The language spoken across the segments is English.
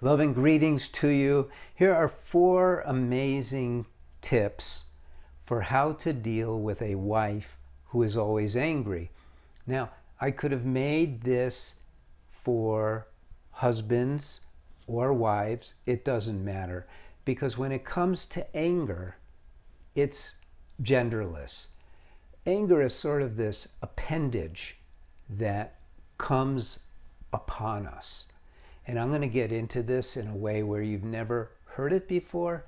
Love and greetings to you. Here are 4 amazing tips for how to deal with a wife who is always angry. Now, I could have made this for husbands or wives. It doesn't matter, because when it comes to anger, it's genderless. Anger is sort of this appendage that comes upon us. And I'm going to get into this in a way where you've never heard it before.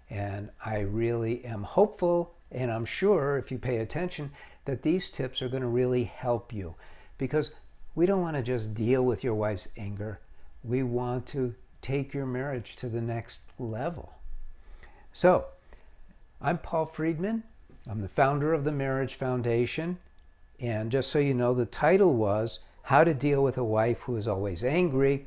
And I really am hopeful, and I'm sure if you pay attention, that these tips are going to really help you. Because we don't want to just deal with your wife's anger. We want to take your marriage to the next level. So, I'm Paul Friedman. I'm the founder of the Marriage Foundation. And just so you know, the title was How to Deal with a Wife Who is Always Angry.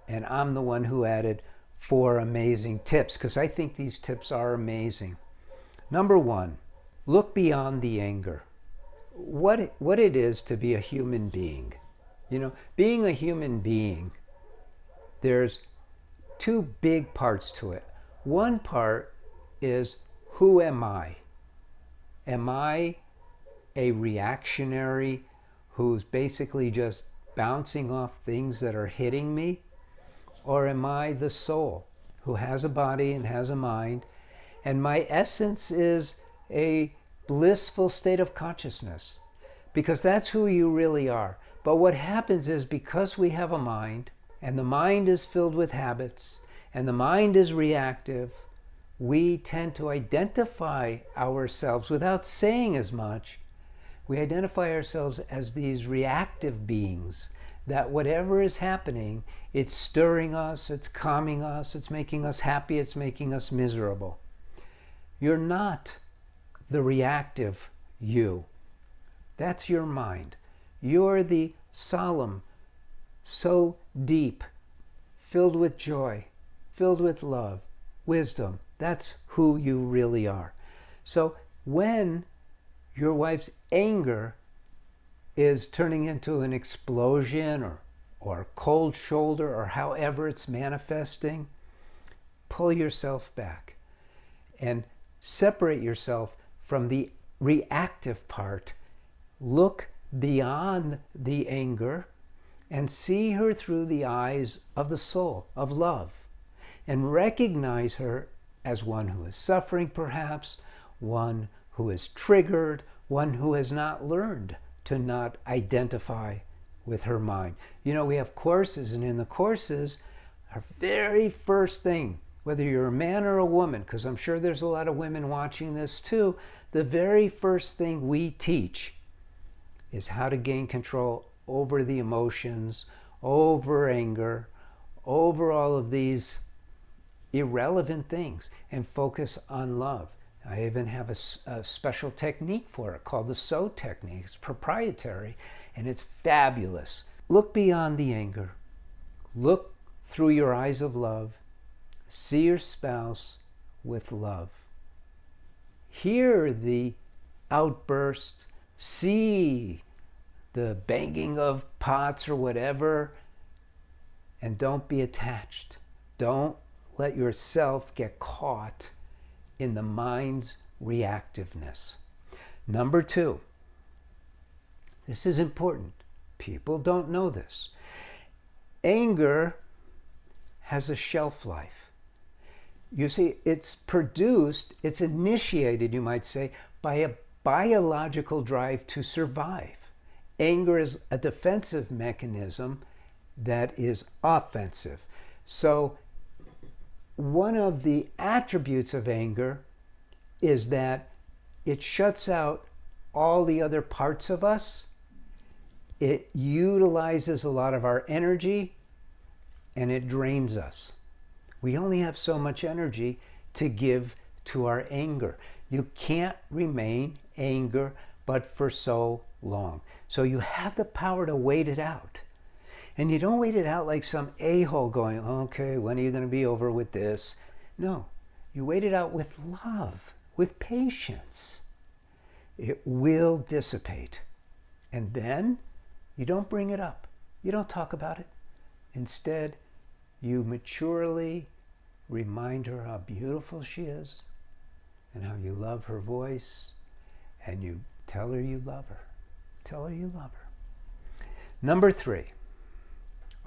And I'm the one who added 4 amazing tips, because I think these tips are amazing. Number 1, look beyond the anger. What it is to be a human being. You know, being a human being, there's 2 big parts to it. One part is, who am I? Am I a reactionary who's basically just bouncing off things that are hitting me? Or am I the soul who has a body and has a mind, and my essence is a blissful state of consciousness? Because that's who you really are. But what happens is, because we have a mind, and the mind is filled with habits, and the mind is reactive, we tend to identify ourselves without saying as much. We identify ourselves as these reactive beings, that whatever is happening, it's stirring us, it's calming us, it's making us happy, it's making us miserable. You're not the reactive you. That's your mind. You're the solemn, so deep, filled with joy, filled with love, wisdom. That's who you really are. So when your wife's anger is turning into an explosion or cold shoulder, or however it's manifesting, pull yourself back and separate yourself from the reactive part. Look beyond the anger and see her through the eyes of the soul, of love, and recognize her as one who is suffering, perhaps, one who is triggered, one who has not learned to not identify with her mind. You know, we have courses, and in the courses, our very first thing, whether you're a man or a woman, because I'm sure there's a lot of women watching this too, the very first thing we teach is how to gain control over the emotions, over anger, over all of these irrelevant things, and focus on love. I even have a special technique for it called the SO technique. It's proprietary, and it's fabulous. Look beyond the anger. Look through your eyes of love. See your spouse with love. Hear the outbursts. See the banging of pots or whatever, and don't be attached. Don't let yourself get caught in the mind's reactiveness. Number 2, this is important. People don't know this. Anger has a shelf life. You see, it's initiated, you might say, by a biological drive to survive. Anger is a defensive mechanism that is offensive. So one of the attributes of anger is that it shuts out all the other parts of us. It utilizes a lot of our energy, and it drains us. We only have so much energy to give to our anger. You can't remain angry but for so long. So you have the power to wait it out. And you don't wait it out like some a-hole going, okay, when are you going to be over with this? No, you wait it out with love, with patience. It will dissipate. And then you don't bring it up. You don't talk about it. Instead, you maturely remind her how beautiful she is and how you love her voice, and you tell her you love her. Tell her you love her. Number 3,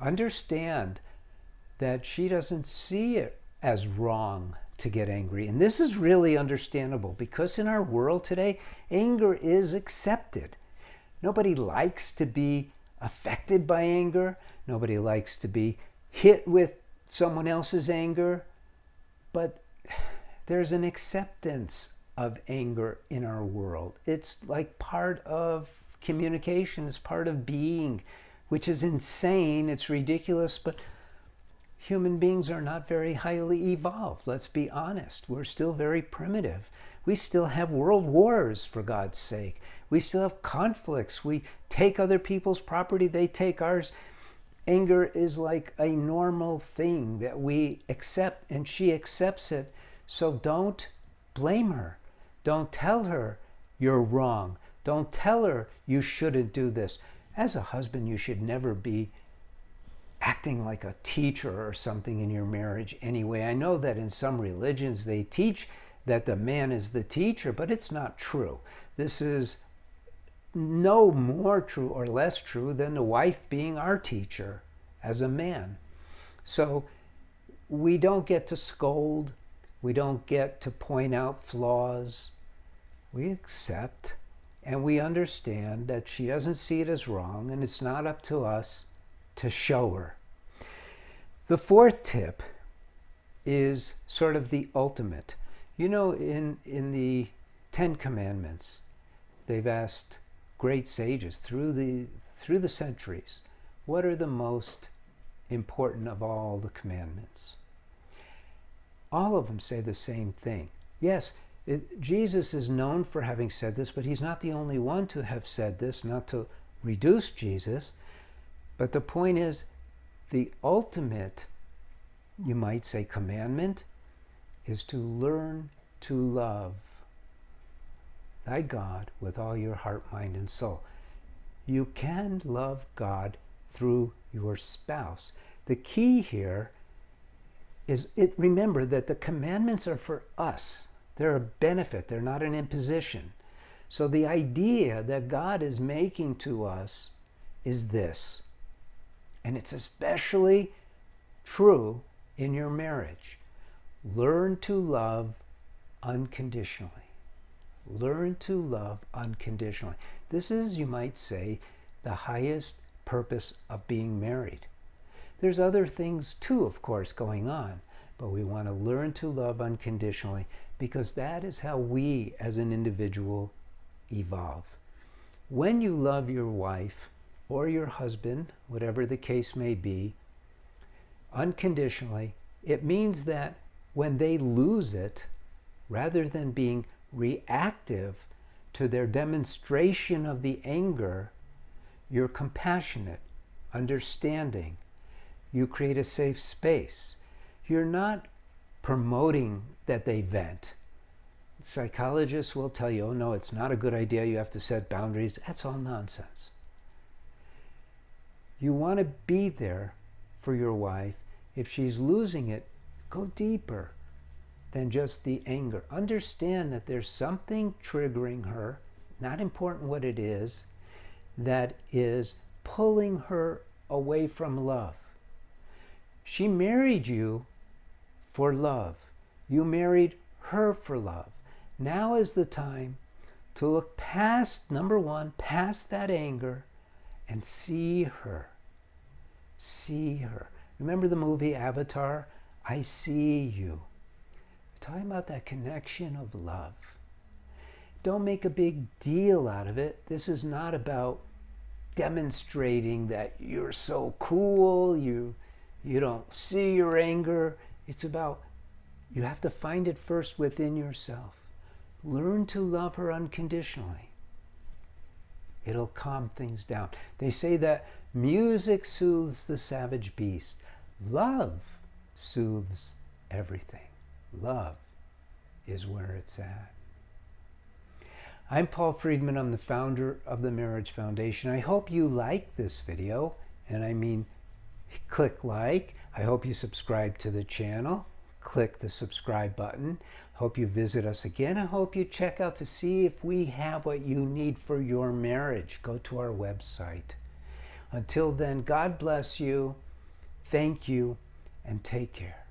understand that she doesn't see it as wrong to get angry. And this is really understandable because in our world today, anger is accepted. Nobody likes to be affected by anger. Nobody likes to be hit with someone else's anger. But there's an acceptance of anger in our world. It's like part of communication. It's part of being, which is insane. It's ridiculous, but human beings are not very highly evolved. Let's be honest. We're still very primitive. We still have world wars, for God's sake. We still have conflicts. We take other people's property, they take ours. Anger is like a normal thing that we accept, and she accepts it. So don't blame her. Don't tell her you're wrong. Don't tell her you shouldn't do this. As a husband, you should never be acting like a teacher or something in your marriage anyway. I know that in some religions they teach that the man is the teacher, but it's not true. This is no more true or less true than the wife being our teacher as a man. So we don't get to scold. We don't get to point out flaws. We accept and we understand that she doesn't see it as wrong, and it's not up to us to show her. The 4th tip is sort of the ultimate. You know, in the 10 Commandments, they've asked great sages through the centuries, what are the most important of all the commandments? All of them say the same thing. Yes, Jesus is known for having said this, but he's not the only one to have said this, not to reduce Jesus. But the point is, the ultimate, you might say, commandment is to learn to love thy God with all your heart, mind, and soul. You can love God through your spouse. The key here is remember that the commandments are for us. They're a benefit. They're not an imposition. So the idea that God is making to us is this. And it's especially true in your marriage. Learn to love unconditionally. Learn to love unconditionally. This is, you might say, the highest purpose of being married. There's other things too, of course, going on, but we want to learn to love unconditionally because that is how we as an individual evolve. When you love your wife or your husband, whatever the case may be, unconditionally, it means that when they lose it, rather than being reactive to their demonstration of the anger, you're compassionate, understanding. You create a safe space. You're not promoting that they vent. Psychologists will tell you, oh no, it's not a good idea, you have to set boundaries. That's all nonsense. You want to be there for your wife. If she's losing it, go deeper than just the anger. Understand that there's something triggering her, not important what it is, that is pulling her away from love. She married you for love. You married her for love. Now is the time to look past, number one, past that anger and see her. See her. Remember the movie Avatar? I see you. We're talking about that connection of love. Don't make a big deal out of it. This is not about demonstrating that you're so cool, you don't see your anger. It's about, you have to find it first within yourself. Learn to love her unconditionally. It'll calm things down. They say that music soothes the savage beast. Love soothes everything. Love is where it's at. I'm Paul Friedman. I'm the founder of the Marriage Foundation. I hope you like this video, and I mean Click like. I hope you subscribe to the channel. Click the subscribe button. Hope you visit us again. I hope you check out to see if we have what you need for your marriage. Go to our website. Until then, God bless you. Thank you, and take care.